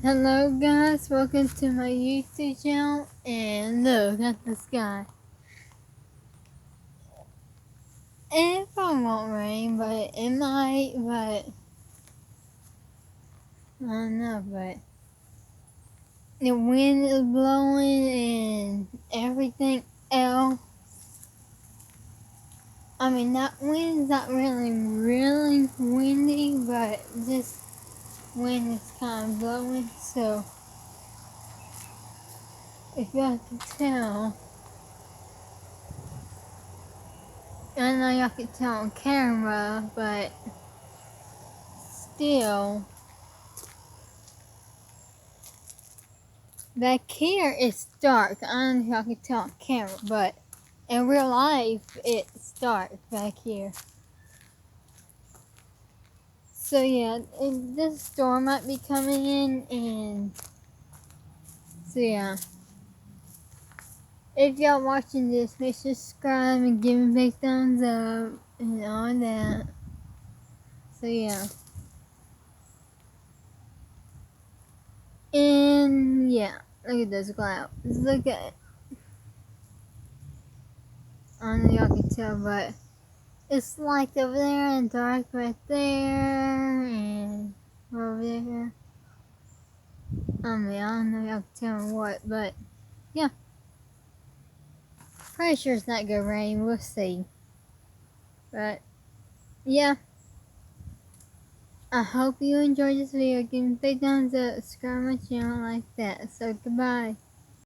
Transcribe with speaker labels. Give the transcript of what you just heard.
Speaker 1: Hello guys, welcome to my YouTube channel, and look at the sky. It probably won't rain, but it might, but I don't know, but the wind is blowing and everything else. I mean, that wind's not really windy, but this wind is kind of blowing, so if y'all can tell, I know y'all can tell on camera, but still, back here it's dark. I don't know if y'all can tell on camera, but in real life it's dark back here. So yeah, this storm might be coming in, and so yeah. If y'all watching this, make sure to subscribe and give me a big thumbs up and all that. So yeah. And yeah, look at those clouds. Look at it. I don't know if y'all can tell, but it's light over there and dark right there and over there. I don't know if y'all can tell me what, but yeah. Pretty sure it's not gonna rain, we'll see. But yeah. I hope you enjoyed this video. Give me a big thumbs up, subscribe my channel like that. So goodbye.